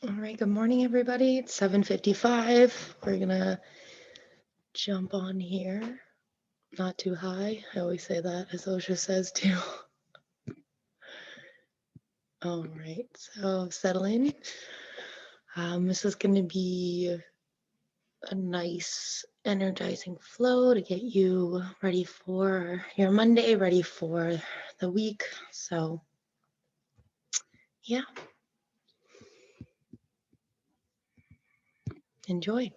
All right, good morning, everybody. It's 7:55. We're gonna jump on here. Not too high. I always say that, as OSHA says too. All right, so settle in. This is gonna be a nice, energizing flow to get you ready for your Monday, ready for the week. So, yeah, enjoy.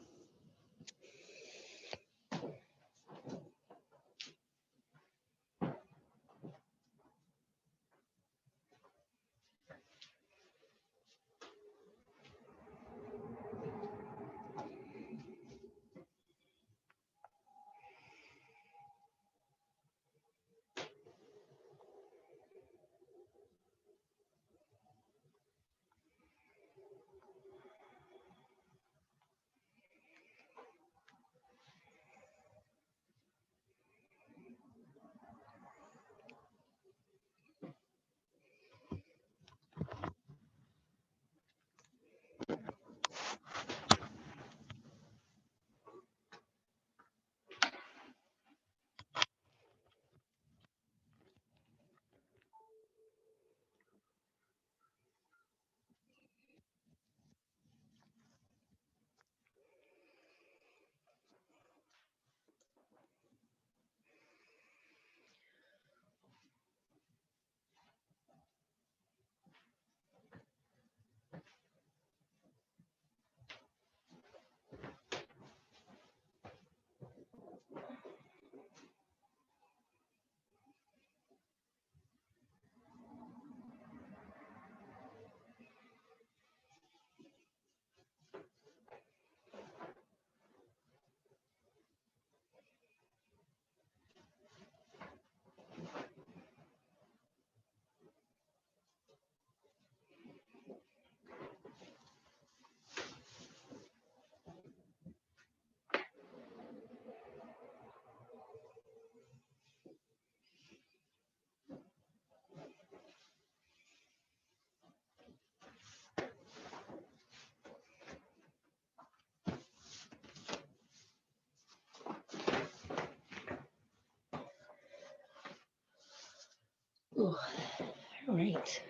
Ooh, all right.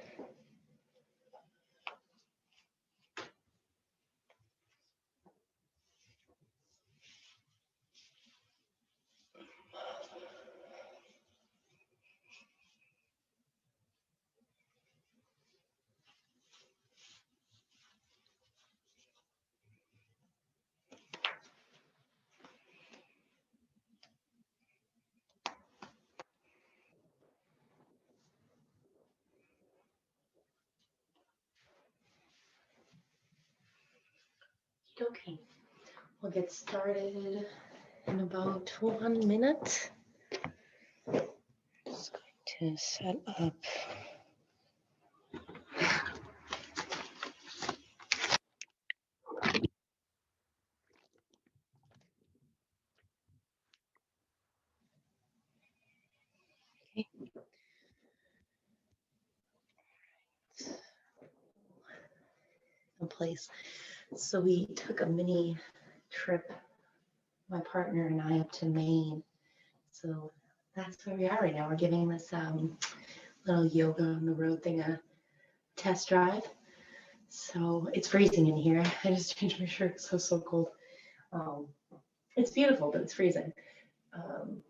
Okay, we'll get started in about 1 minute. Just going to set up. Okay. In place. So we took a mini trip, my partner and I, up to Maine. So that's where we are right now. We're giving this little yoga on the road thing a test drive. So it's freezing in here. I just changed my shirt because it was so cold. Um, it's beautiful, but it's freezing.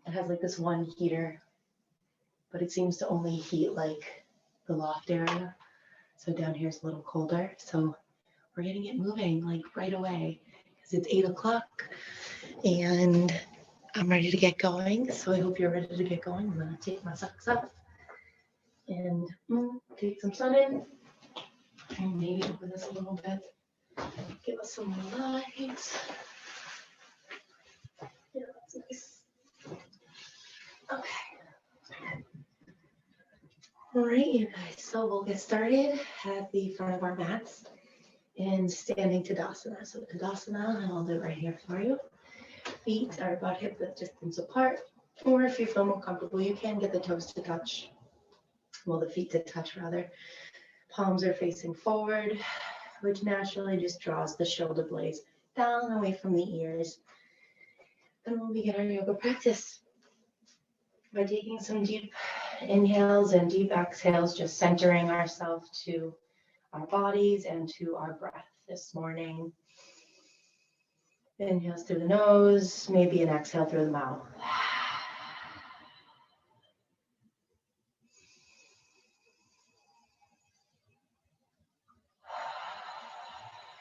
It has like this one heater, but it seems to only heat like the loft area. So down here is a little colder. So we're getting it moving like right away because it's 8 o'clock and I'm ready to get going. So I hope you're ready to get going. I'm going to take my socks off and take some sun in and maybe open this a little bit. Give us some light. Yeah, that's nice. Okay. All right, you guys. So we'll get started at the front of our mats in standing Tadasana. So Tadasana, and I'll do it right here for you. Feet are about hip width distance apart, or if you feel more comfortable, you can get the toes to touch. Well, the feet to touch rather. Palms are facing forward. which naturally just draws the shoulder blades down away from the ears. And we'll begin our yoga practice by taking some deep inhales and deep exhales, just centering ourselves to our bodies and to our breath this morning. Inhales through the nose, maybe an exhale through the mouth.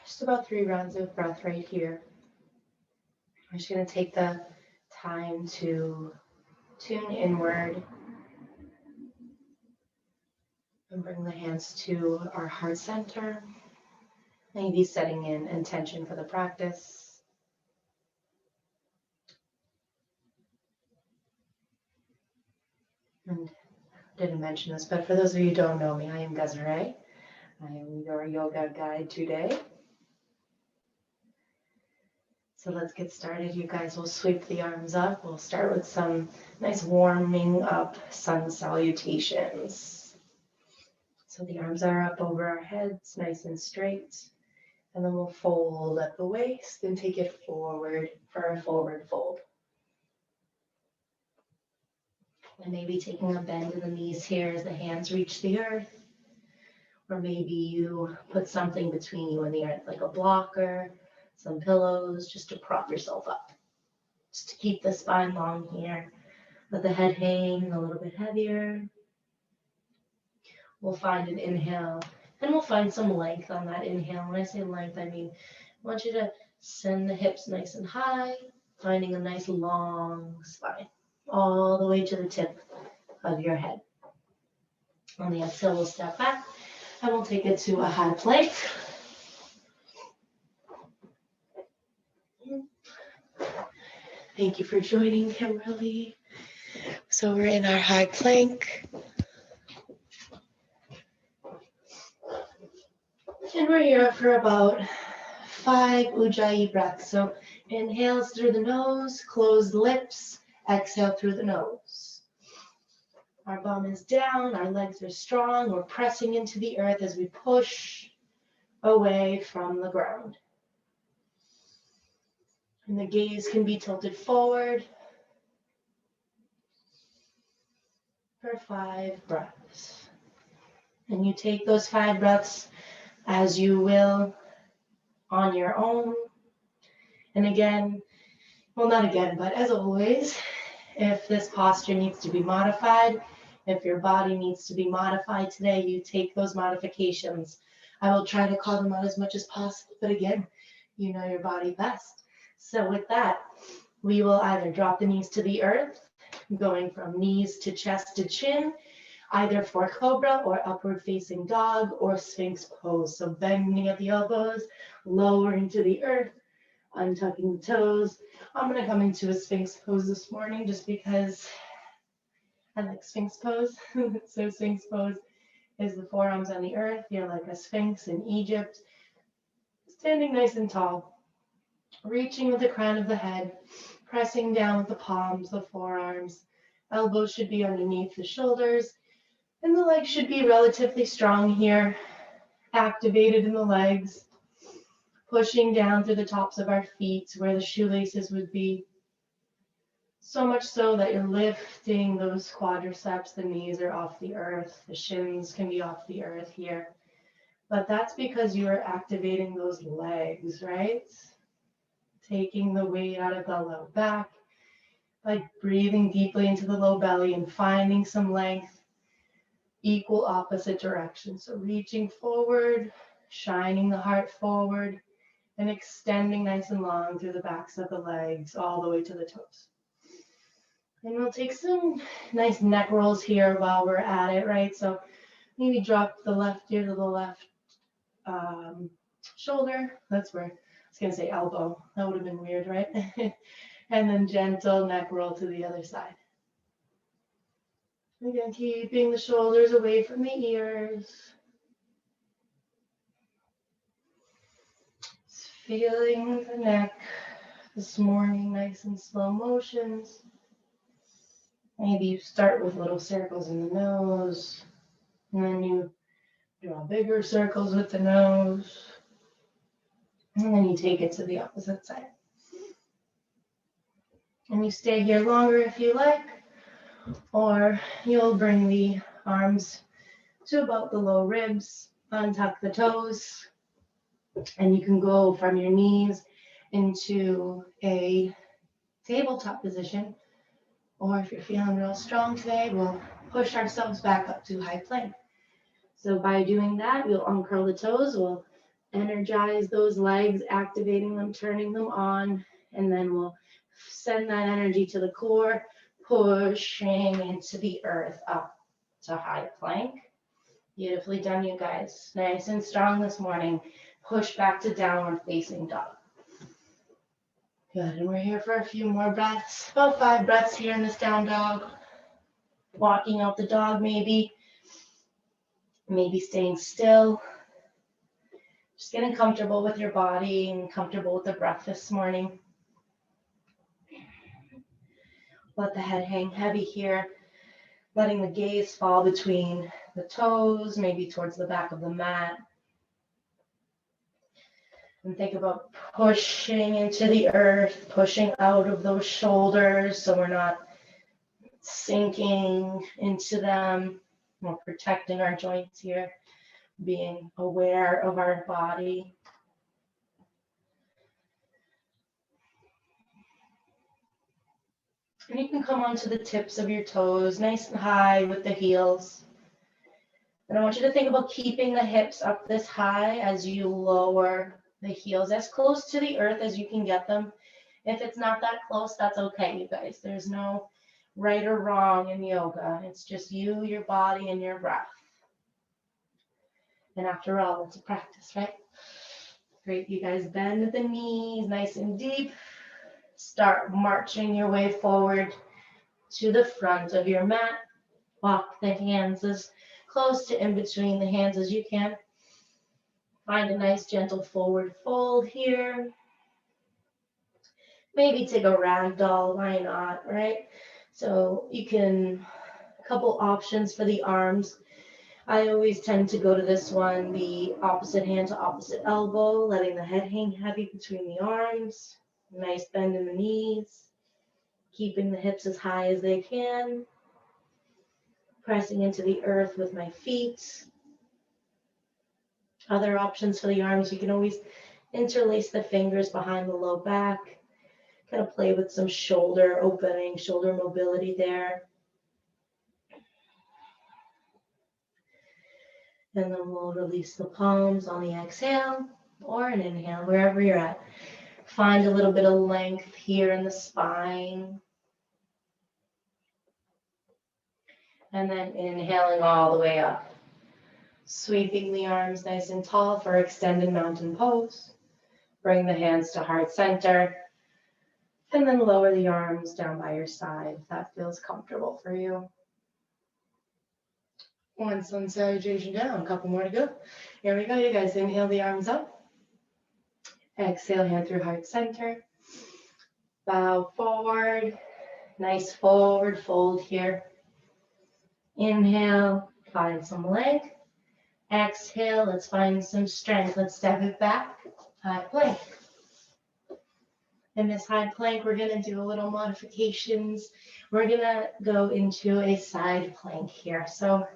Just about 3 rounds of breath right here. I'm just going to take the time to tune inward and bring the hands to our heart center. Maybe setting in intention for the practice. And I didn't mention this, but for those of you who don't know me, I am Desiree. I am your yoga guide today. So let's get started. You guys will sweep the arms up. We'll start with some nice warming up sun salutations. So the arms are up over our heads, nice and straight. And then we'll fold at the waist and take it forward for a forward fold. And maybe taking a bend in the knees here as the hands reach the earth. Or maybe you put something between you and the earth, like a blocker, some pillows, just to prop yourself up. Just to keep the spine long here. Let the head hang a little bit heavier. We'll find an inhale, and we'll find some length on that inhale. When I say length, I mean I want you to send the hips nice and high, finding a nice long spine, all the way to the tip of your head. On the exhale, we'll step back, and we'll take it to a high plank. Thank you for joining, Kimberly. So we're in our high plank. And we're here for about 5 Ujjayi breaths. So inhales through the nose, closed lips, exhale through the nose. Our bum is down, our legs are strong. We're pressing into the earth as we push away from the ground. And the gaze can be tilted forward for 5 breaths. And you take those 5 breaths as you will on your own. And again, well, not again, but as always, if this posture needs to be modified, if your body needs to be modified today, you take those modifications. I will try to call them out as much as possible, but again, you know your body best. So with that, we will either drop the knees to the earth, going from knees to chest to chin, either for cobra or upward facing dog or Sphinx pose. So bending at the elbows, lowering to the earth, untucking the toes. I'm going to come into a Sphinx pose this morning just because I like Sphinx pose. So Sphinx pose is the forearms on the earth. You're like a sphinx in Egypt, standing nice and tall, reaching with the crown of the head, pressing down with the palms, the forearms. Elbows should be underneath the shoulders, and the legs should be relatively strong here, activated in the legs, pushing down through the tops of our feet where the shoelaces would be. So much so that you're lifting those quadriceps, the knees are off the earth, the shins can be off the earth here. But that's because you are activating those legs, right? Taking the weight out of the low back by breathing deeply into the low belly and finding some length, equal opposite direction. So reaching forward, shining the heart forward, and extending nice and long through the backs of the legs all the way to the toes. And we'll take some nice neck rolls here while we're at it, right? So maybe drop the left ear to the left shoulder. That's where I was going to say elbow. That would have been weird, right? And then gentle neck roll to the other side. Again, keeping the shoulders away from the ears. Just feeling the neck this morning, nice and slow motions. Maybe you start with little circles in the nose, and then you draw bigger circles with the nose. And then you take it to the opposite side. And you stay here longer if you like, or you'll bring the arms to about the low ribs, untuck the toes, and you can go from your knees into a tabletop position, or if you're feeling real strong today, we'll push ourselves back up to high plank. So by doing that, we'll uncurl the toes, we'll energize those legs, activating them, turning them on, and then we'll send that energy to the core, pushing into the earth up to high plank. Beautifully done, you guys. Nice and strong this morning. Push back to downward facing dog. Good, and we're here for a few more breaths. About 5 breaths here in this down dog. Walking out the dog maybe staying still. Just getting comfortable with your body and comfortable with the breath this morning. Let the head hang heavy here. Letting the gaze fall between the toes, maybe towards the back of the mat. And think about pushing into the earth, pushing out of those shoulders so we're not sinking into them. We're protecting our joints here, being aware of our body. And you can come onto the tips of your toes, nice and high with the heels. And I want you to think about keeping the hips up this high as you lower the heels as close to the earth as you can get them. If it's not that close, that's okay, you guys. There's no right or wrong in yoga. It's just you, your body, and your breath. And after all, it's a practice, right? Great, you guys bend at the knees, nice and deep. Start marching your way forward to the front of your mat. Walk the hands as close to in between the hands as you can. Find a nice gentle forward fold here. Maybe take a ragdoll, why not, right? So you can, a couple options for the arms. I always tend to go to this one, the opposite hand to opposite elbow, letting the head hang heavy between the arms. Nice bend in the knees. Keeping the hips as high as they can. Pressing into the earth with my feet. Other options for the arms, you can always interlace the fingers behind the low back. Kind of play with some shoulder opening, shoulder mobility there. And then we'll release the palms on the exhale or an inhale, wherever you're at. Find a little bit of length here in the spine. And then inhaling all the way up. Sweeping the arms nice and tall for extended mountain pose. Bring the hands to heart center. And then lower the arms down by your side if that feels comfortable for you. One sun salutation down, a couple more to go. Here we go, you guys. Inhale the arms up. Exhale, hand through heart center. Bow forward. Nice forward fold here. Inhale, find some length. Exhale, let's find some strength. Let's step it back. High plank. In this high plank, we're going to do a little modifications. We're going to go into a side plank here. So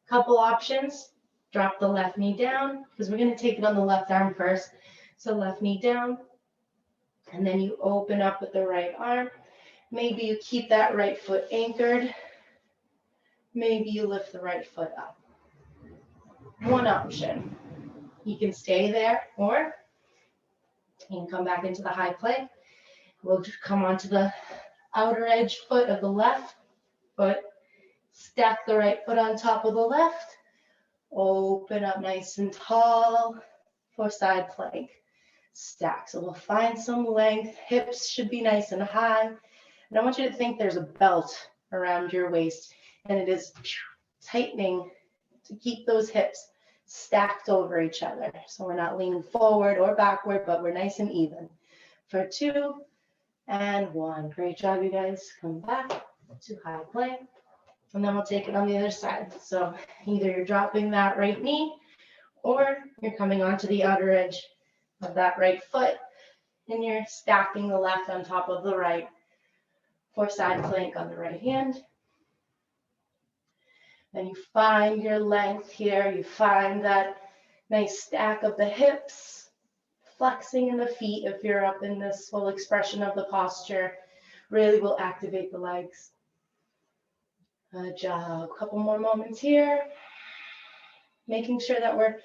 couple options. Drop the left knee down because we're going to take it on the left arm first. So left knee down, and then you open up with the right arm. Maybe you keep that right foot anchored. Maybe you lift the right foot up. One option. You can stay there, or you can come back into the high plank. We'll just come onto the outer edge foot of the left foot. Stack the right foot on top of the left. Open up nice and tall for side plank. Stack. So we'll find some length. Hips should be nice and high. And I want you to think there's a belt around your waist, and it is tightening to keep those hips stacked over each other. So we're not leaning forward or backward, but we're nice and even. For 2 and 1. Great job, you guys. Come back to high plank. And then we'll take it on the other side. So either you're dropping that right knee or you're coming onto the outer edge of that right foot, and you're stacking the left on top of the right for side plank on the right hand. Then you find your length here. You find that nice stack of the hips, flexing in the feet if you're up in this full expression of the posture. Really will activate the legs. Good job. A couple more moments here. Making sure that we're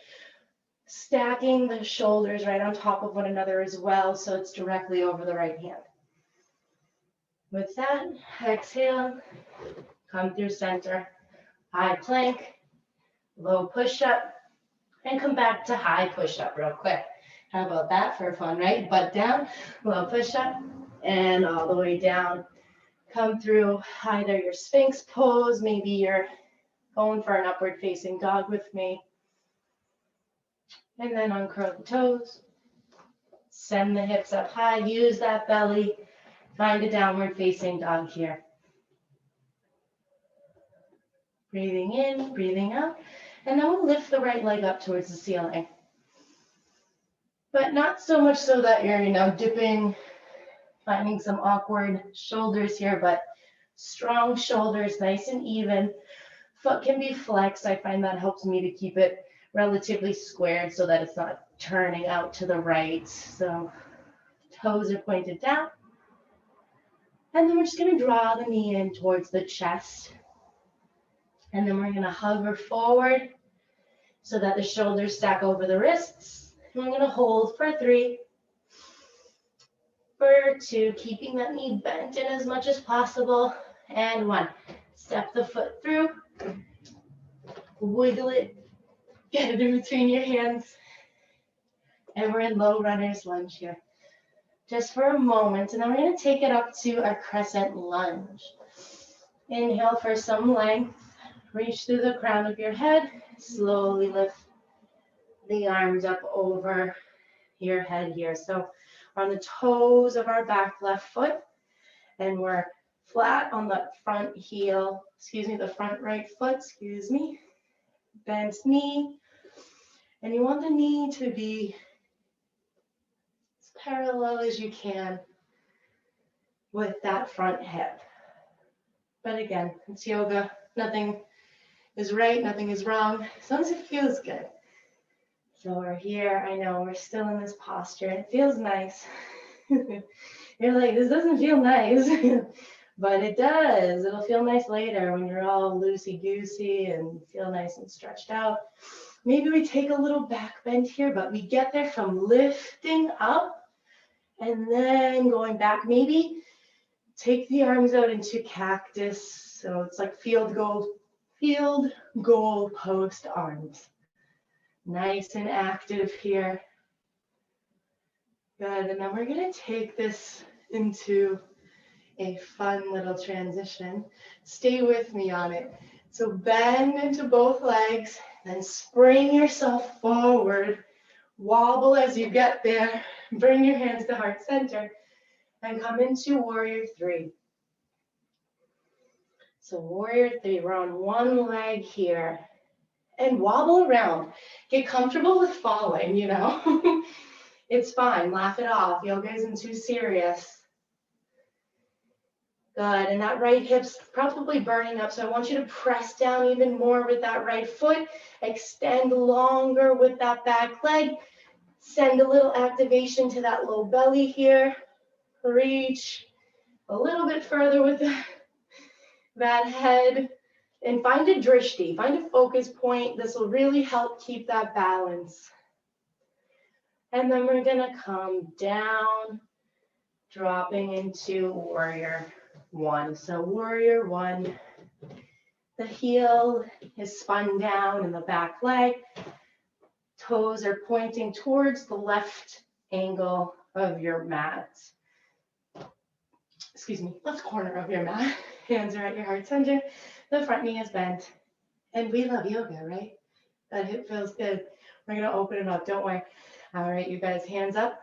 stacking the shoulders right on top of one another as well, so it's directly over the right hand. With that, exhale, come through center, high plank, low push-up, and come back to high push-up real quick. How about that for fun, right? Butt down, low push-up, and all the way down. Come through either your Sphinx pose, maybe you're going for an upward facing dog with me. And then uncurl the toes. Send the hips up high, use that belly. Find a downward facing dog here. Breathing in, breathing out. And then we'll lift the right leg up towards the ceiling. But not so much so that you're, dipping, finding some awkward shoulders here, but strong shoulders, nice and even. Foot can be flexed. I find that helps me to keep it relatively squared so that it's not turning out to the right. So toes are pointed down. And then we're just going to draw the knee in towards the chest. And then we're going to hover forward so that the shoulders stack over the wrists. And we're going to hold for 3, for 2, keeping that knee bent in as much as possible. And 1, step the foot through, wiggle it, get it in between your hands. And we're in low runner's lunge here. Just for a moment, and then we're going to take it up to our crescent lunge. Inhale for some length. Reach through the crown of your head. Slowly lift the arms up over your head here. So we're on the toes of our back left foot, and we're flat on the front heel, the front right foot, bent knee. And you want the knee to be as parallel as you can with that front hip. But again, it's yoga. Nothing is right, nothing is wrong, as long as it feels good. So we're here. I know we're still in this posture. It feels nice. You're like, this doesn't feel nice. But it does. It'll feel nice later when you're all loosey-goosey and feel nice and stretched out. Maybe we take a little back bend here, but we get there from lifting up and then going back. Maybe take the arms out into cactus. So it's like field goal post arms. Nice and active here. Good. And then we're going to take this into a fun little transition. Stay with me on it. So bend into both legs, then spring yourself forward. Wobble as you get there. Bring your hands to heart center and come into warrior 3. So warrior 3, we're on one leg here and wobble around. Get comfortable with falling, It's fine. Laugh it off. Yoga isn't too serious. Good, and that right hip's probably burning up, so I want you to press down even more with that right foot. Extend longer with that back leg. Send a little activation to that low belly here. Reach a little bit further with that head. And find a drishti, find a focus point. This will really help keep that balance. And then we're gonna come down, dropping into warrior 1. So warrior 1, the heel is spun down in the back leg. Toes are pointing towards the left angle of your mat. Left corner of your mat. Hands are at your heart center. The front knee is bent. And we love yoga, right? That hip feels good. We're going to open it up. Don't worry. All right, you guys, hands up.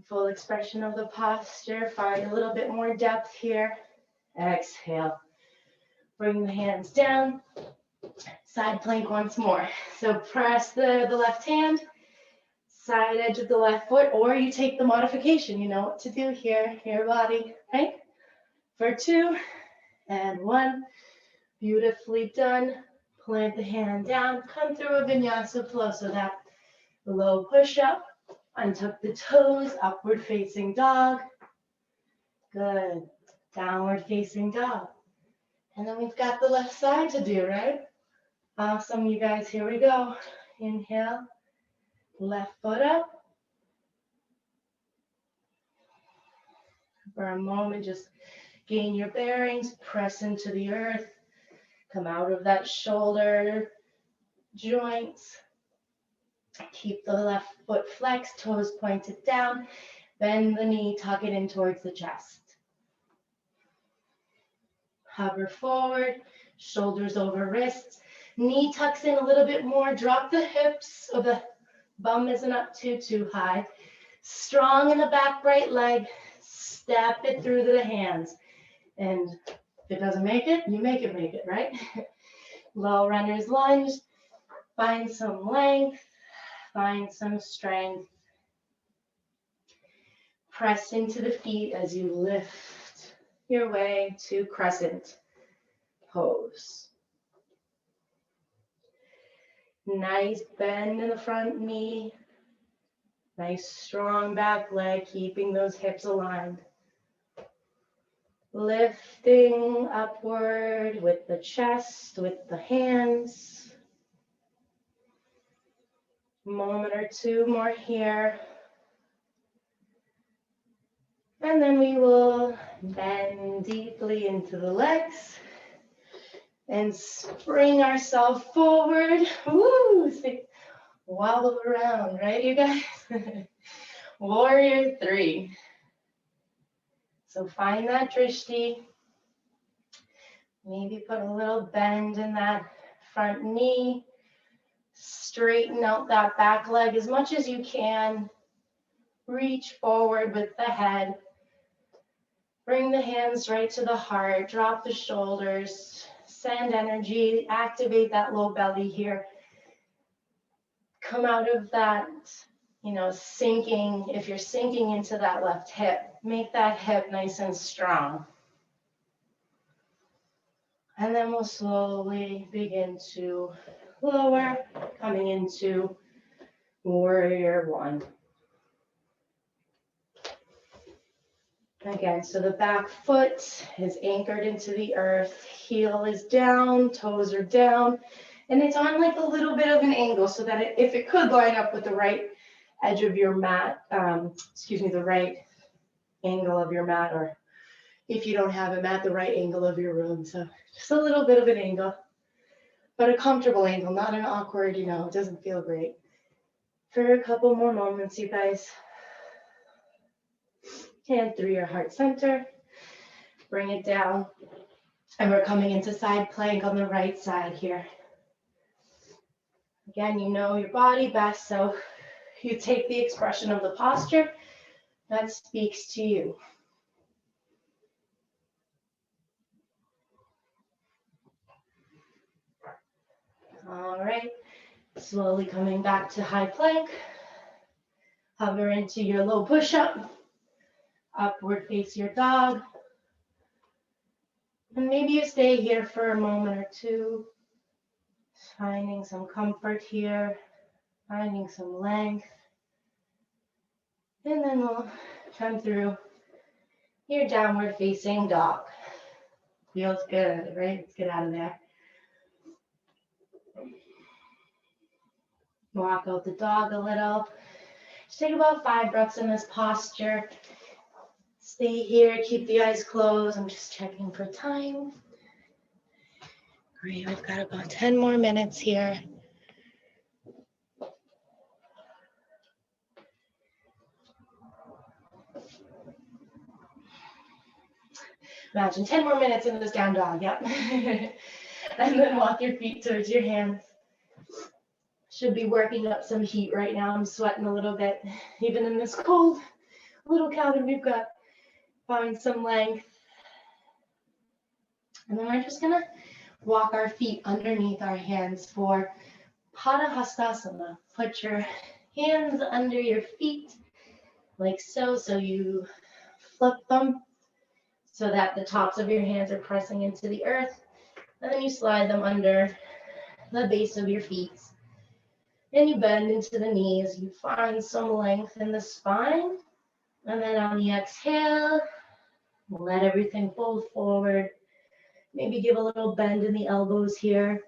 Full expression of the posture. Find a little bit more depth here. Exhale. Bring the hands down. Side plank once more. So press the left hand. side edge of the left foot, or you take the modification. You know what to do here, your body, right? For 2 and 1. Beautifully done. Plant the hand down, come through a vinyasa flow. So that low push up, untuck the toes, upward facing dog. Good. Downward facing dog. And then we've got the left side to do, right? Awesome, you guys. Here we go. Inhale, left foot up. For a moment, just gain your bearings, press into the earth. Come out of that shoulder joints. Keep the left foot flexed, toes pointed down. Bend the knee, tuck it in towards the chest. Hover forward, shoulders over wrists. Knee tucks in a little bit more. Drop the hips so the bum isn't up too high. Strong in the back right leg. Step it through to the hands. And if it doesn't make it, you make it, right? Low runner's lunge. Find some length. Find some strength. Press into the feet as you lift your way to Crescent Pose. Nice bend in the front knee. Nice strong back leg, keeping those hips aligned. Lifting upward with the chest, with the hands. Moment or two more here. And then we will bend deeply into the legs and spring ourselves forward. Woo! Wobble around, right, you guys? Warrior 3. So find that drishti. Maybe put a little bend in that front knee. Straighten out that back leg as much as you can. Reach forward with the head. Bring the hands right to the heart. Drop the shoulders. Send energy. Activate that low belly here. Come out of that, sinking. If you're sinking into that left hip, make that hip nice and strong. And then we'll slowly begin to lower, coming into Warrior 1. Again, so the back foot is anchored into the earth, heel is down, toes are down, and it's on like a little bit of an angle so that if it could line up with the right edge of your mat, the right angle of your mat, or if you don't have a mat, the right angle of your room. So just a little bit of an angle, but a comfortable angle, not an awkward, it doesn't feel great. For a couple more moments, you guys. Hand through your heart center, bring it down, and we're coming into side plank on the right side here. Again, you know your body best, so you take the expression of the posture that speaks to you. All right, slowly coming back to high plank. Hover into your low push-up. Upward face your dog. And maybe you stay here for a moment or two, finding some comfort here, finding some length. And then we'll come through your downward facing dog. Feels good, right? Let's get out of there. Walk out the dog a little. Just take about 5 breaths in this posture. Stay here, keep the eyes closed. I'm just checking for time. Great, we've got about 10 more minutes here. Imagine 10 more minutes in this down dog, yep. And then walk your feet towards your hands. Should be working up some heat right now. I'm sweating a little bit, even in this cold little cabin we've got. Find some length. And then we're just gonna walk our feet underneath our hands for Padahastasana. Put your Hands under your feet, like so. So you flip them so that the tops of your hands are pressing into the earth. And then you slide them under the base of your feet. And you bend into the knees. You find some length in the spine. And then on the exhale, let everything fold forward. Maybe give a little bend in the elbows here.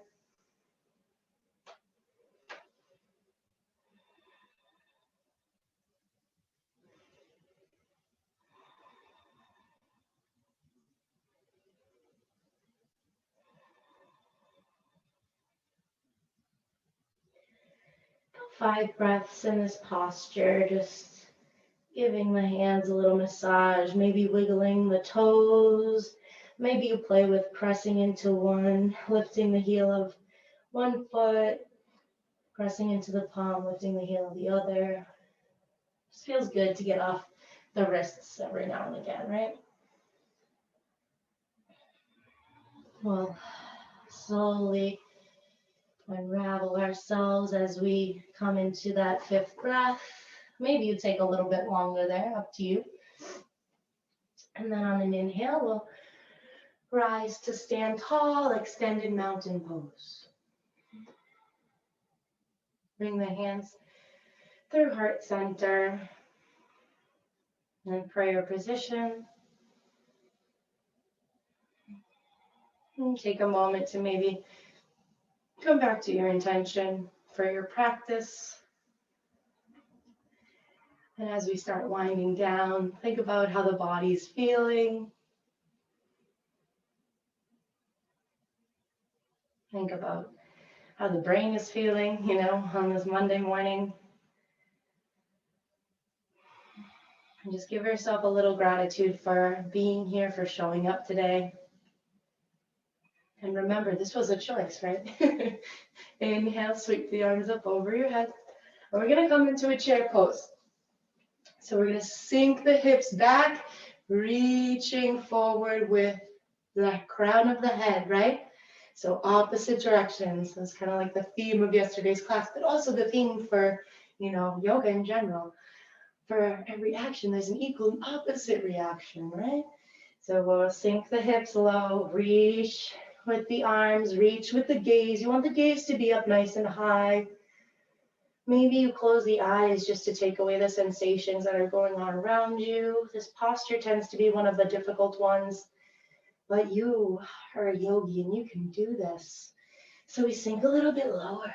About 5 breaths in this posture, just giving the hands a little massage, maybe wiggling the toes. Maybe you play with pressing into one, lifting the heel of one foot, pressing into the palm, lifting the heel of the other. Just feels good to get off the wrists every now and again, right? We'll slowly unravel ourselves as we come into that 5th breath. Maybe you take a little bit longer there, up to you. And then on an inhale, we'll rise to stand tall, extended mountain pose. Bring the hands through heart center and prayer position. And take a moment to maybe come back to your intention for your practice. And as we start winding down, think about how the body's feeling. Think about how the brain is feeling, on this Monday morning. And just give yourself a little gratitude for being here, for showing up today. And remember, this was a choice, right? Inhale, sweep the arms up over your head. And we're going to come into a chair pose. So we're going to sink the hips back, reaching forward with the crown of the head, right? So opposite directions. That's kind of like the theme of yesterday's class, but also the theme for, yoga in general. For every action, there's an equal and opposite reaction, right? So we'll sink the hips low, reach with the arms, reach with the gaze. You want the gaze to be up nice and high. Maybe you close the eyes just to take away the sensations that are going on around you. This posture tends to be one of the difficult ones, but you are a yogi and you can do this. So we sink a little bit lower,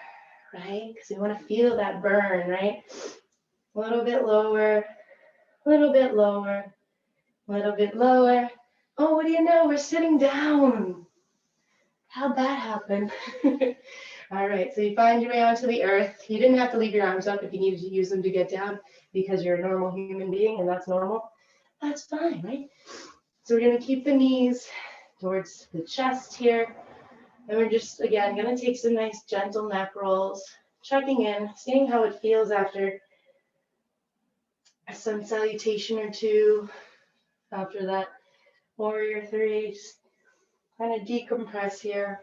right? Because we want to feel that burn, right? A little bit lower, a little bit lower, a little bit lower. Oh, what do you know? We're sitting down. How'd that happen? All right, so you find your way onto the earth. You didn't have to leave your arms up if you needed to use them to get down because you're a normal human being and that's normal. That's fine, right? So we're going to keep the knees towards the chest here. And we're just, again, going to take some nice gentle neck rolls, checking in, seeing how it feels after a sun salutation or two, after that warrior 3. Just kind of decompress here.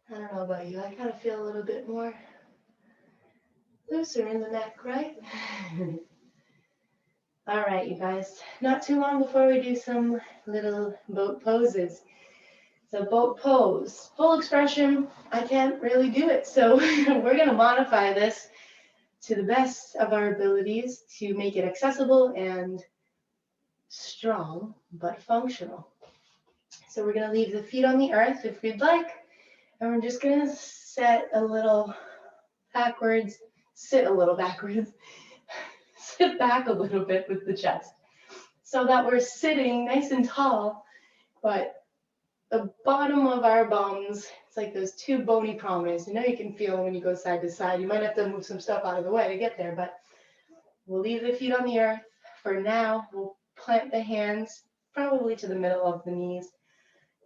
I don't know about you, I kind of feel a little bit more looser in the neck, right? All right, you guys, not too long before we do some little boat poses. So boat pose, full expression, I can't really do it. So we're gonna modify this to the best of our abilities to make it accessible and strong, but functional. So we're gonna leave the feet on the earth if we'd like, and we're just gonna set a little backwards, sit a little backwards, sit back a little bit with the chest so that we're sitting nice and tall, but the bottom of our bums, it's like those two bony prominence. You can feel when you go side to side. You might have to move some stuff out of the way to get there, but we'll leave the feet on the earth. For now, we'll plant the hands probably to the middle of the knees,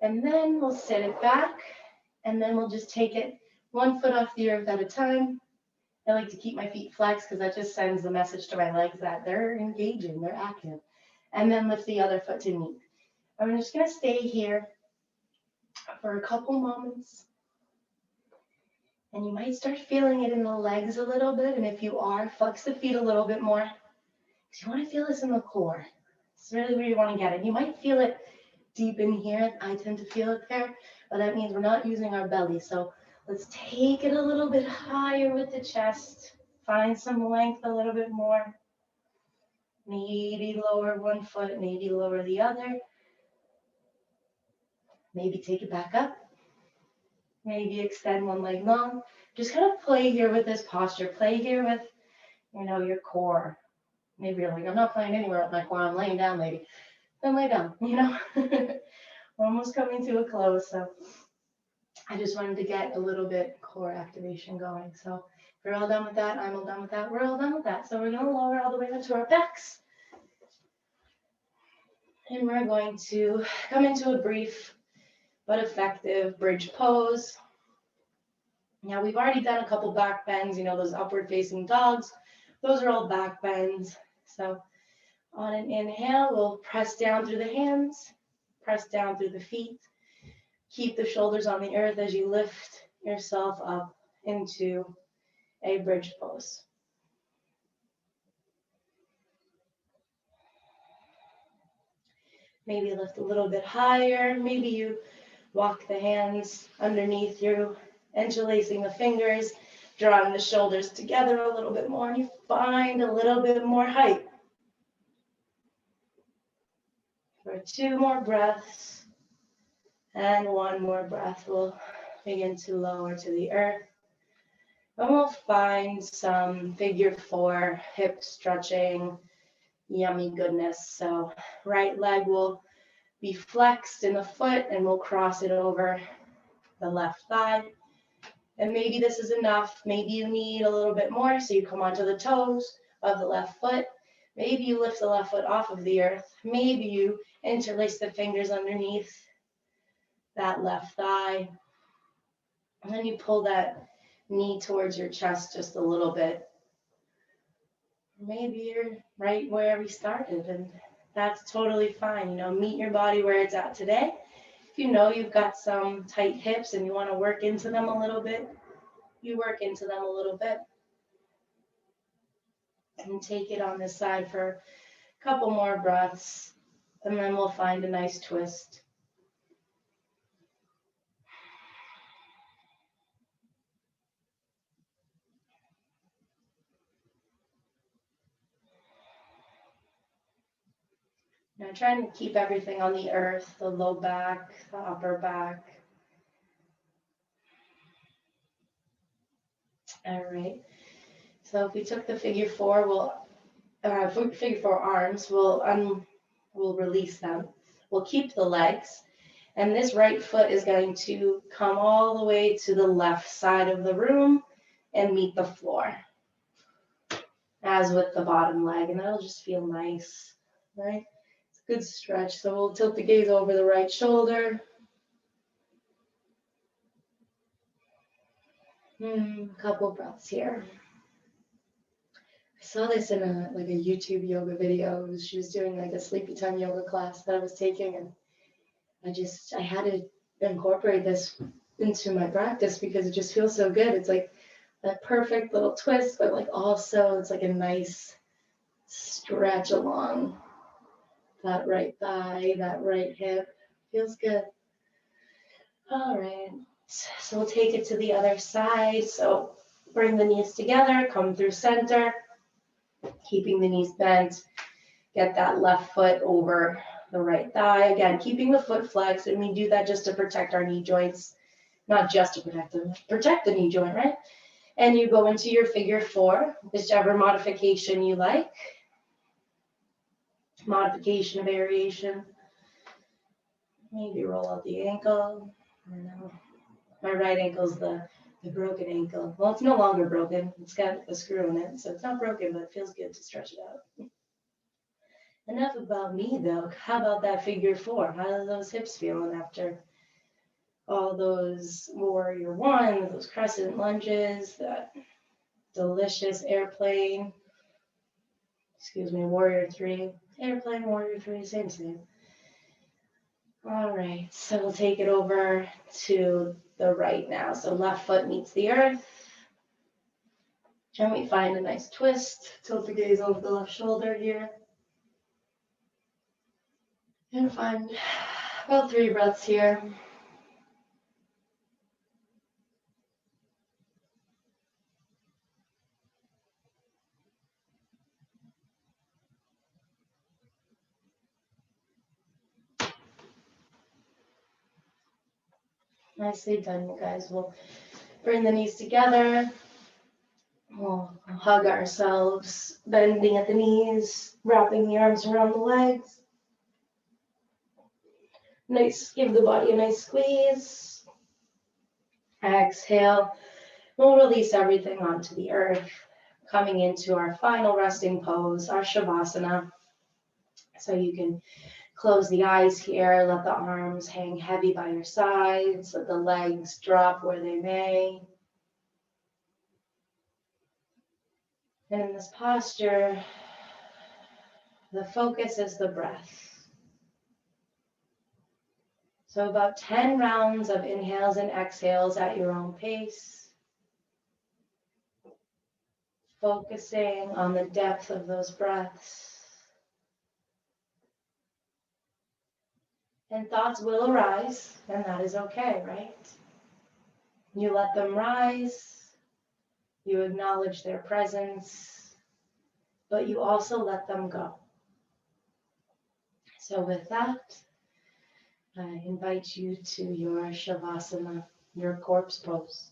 and then we'll set it back, and then we'll just take it one foot off the earth at a time, I like to keep my feet flexed because that just sends the message to my legs that they're engaging, they're active. And then lift the other foot to meet. I'm just going to stay here for a couple moments. And you might start feeling it in the legs a little bit. And if you are, flex the feet a little bit more. Because you want to feel this in the core. It's really where you want to get it. You might feel it deep in here. I tend to feel it there. But that means we're not using our belly. So let's take it a little bit higher with the chest. Find some length a little bit more. Maybe lower one foot, maybe lower the other. Maybe take it back up. Maybe extend one leg long. Just kind of play here with this posture. Play here with, your core. Maybe you're like, I'm not playing anywhere with my core. I'm laying down, maybe. Then lay down, We're almost coming to a close. So I just wanted to get a little bit core activation going. So if you're all done with that, I'm all done with that. We're all done with that. So we're going to lower all the way into our backs. And we're going to come into a brief but effective bridge pose. Now we've already done a couple back bends, those upward facing dogs. Those are all back bends. So on an inhale, we'll press down through the hands, press down through the feet. Keep the shoulders on the earth as you lift yourself up into a bridge pose. Maybe lift a little bit higher. Maybe you walk the hands underneath you, interlacing the fingers, drawing the shoulders together a little bit more, and you find a little bit more height. For 2 more breaths, and 1 more breath, we'll begin to lower to the earth. And we'll find some figure 4 hip stretching, yummy goodness. So right leg will be flexed in the foot, and we'll cross it over the left thigh. And maybe this is enough. Maybe you need a little bit more, so you come onto the toes of the left foot. Maybe you lift the left foot off of the earth. Maybe you interlace the fingers underneath that left thigh. And then you pull that knee towards your chest just a little bit. Maybe you're right where we started, and that's totally fine. Meet your body where it's at today. If you've got some tight hips and you want to work into them a little bit, you work into them a little bit. And take it on this side for a couple more breaths, and then we'll find a nice twist. Now trying to keep everything on the earth, the low back, the upper back. All right. So if we took the figure 4, figure 4 arms, we'll release them. We'll keep the legs, and this right foot is going to come all the way to the left side of the room and meet the floor, as with the bottom leg, and that'll just feel nice, right? It's a good stretch. So we'll tilt the gaze over the right shoulder. A couple breaths here. I saw this in a YouTube yoga video. She was doing a sleepy time yoga class that I was taking, and I had to incorporate this into my practice because it just feels so good. It's like that perfect little twist, but also it's like a nice stretch along that right thigh, that right hip. Feels good. All right. So we'll take it to the other side. So bring the knees together, come through center, keeping the knees bent. Get that left foot over the right thigh. Again, keeping the foot flexed, and we do that just to protect our knee joints. Not just to protect them, protect the knee joint, right? And you go into your figure 4, whichever modification you like. Modification, variation. Maybe roll out the ankle. I don't know. My right ankle's the broken ankle. Well, it's no longer broken. It's got a screw in it, so it's not broken, but it feels good to stretch it out. Enough about me, though. How about that figure 4? How are those hips feeling after all those warrior 1, those crescent lunges, that delicious airplane. Excuse me, warrior 3. Airplane, warrior 3, same. All right, so we'll take it over to the right now. So left foot meets the earth. And we find a nice twist. Tilt the gaze over the left shoulder here. And find about 3 breaths here. Nicely done, you guys. We'll bring the knees together. We'll hug ourselves, bending at the knees, wrapping the arms around the legs. Nice, give the body a nice squeeze. Exhale. We'll release everything onto the earth, coming into our final resting pose, our Shavasana. So you can close the eyes here, let the arms hang heavy by your sides, let the legs drop where they may. And in this posture, the focus is the breath. So about 10 rounds of inhales and exhales at your own pace. Focusing on the depth of those breaths. And thoughts will arise, and that is okay, right? You let them rise, you acknowledge their presence, but you also let them go. So with that, I invite you to your Shavasana, your corpse pose.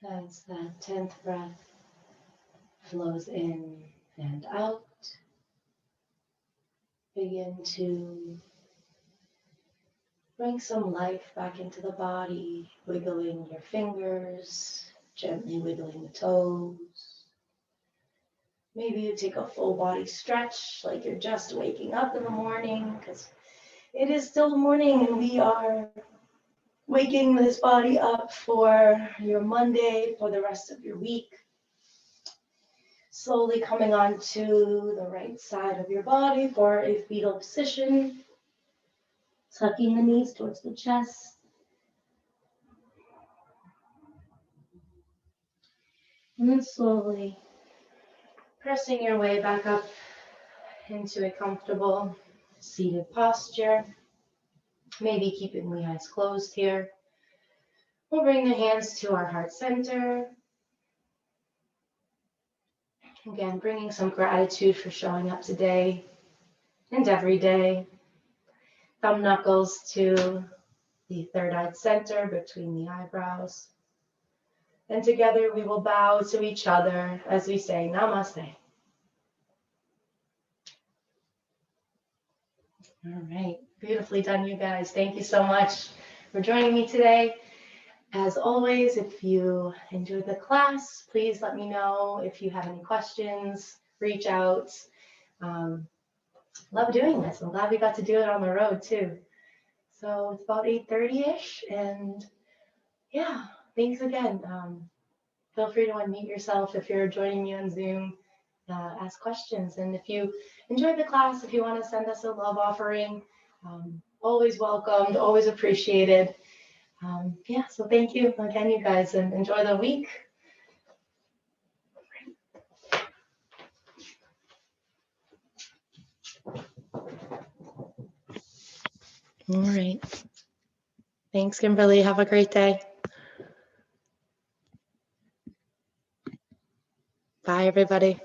As that 10th breath flows in and out, begin to bring some life back into the body, wiggling your fingers, gently wiggling the toes. Maybe you take a full body stretch like you're just waking up in the morning, because it is still morning and we are waking this body up for your Monday, for the rest of your week. Slowly coming onto the right side of your body for a fetal position. Tucking the knees towards the chest. And then slowly pressing your way back up into a comfortable seated posture. Maybe keeping the eyes closed here. We'll bring the hands to our heart center. Again, bringing some gratitude for showing up today and every day. Thumb knuckles to the third eye center between the eyebrows. And together we will bow to each other as we say Namaste. All right, beautifully done, you guys. Thank you so much for joining me today. As always, if you enjoyed the class, please let me know. If you have any questions, reach out. Love doing this. I'm glad we got to do it on the road too. So it's about 8:30ish, and yeah, thanks again. Feel free to unmute yourself if you're joining me on Zoom. Ask questions, and if you enjoyed the class, if you want to send us a love offering, always welcomed, always appreciated. Yeah, so thank you again, you guys, and enjoy the week. All right. Thanks, Kimberly. Have a great day. Bye, everybody.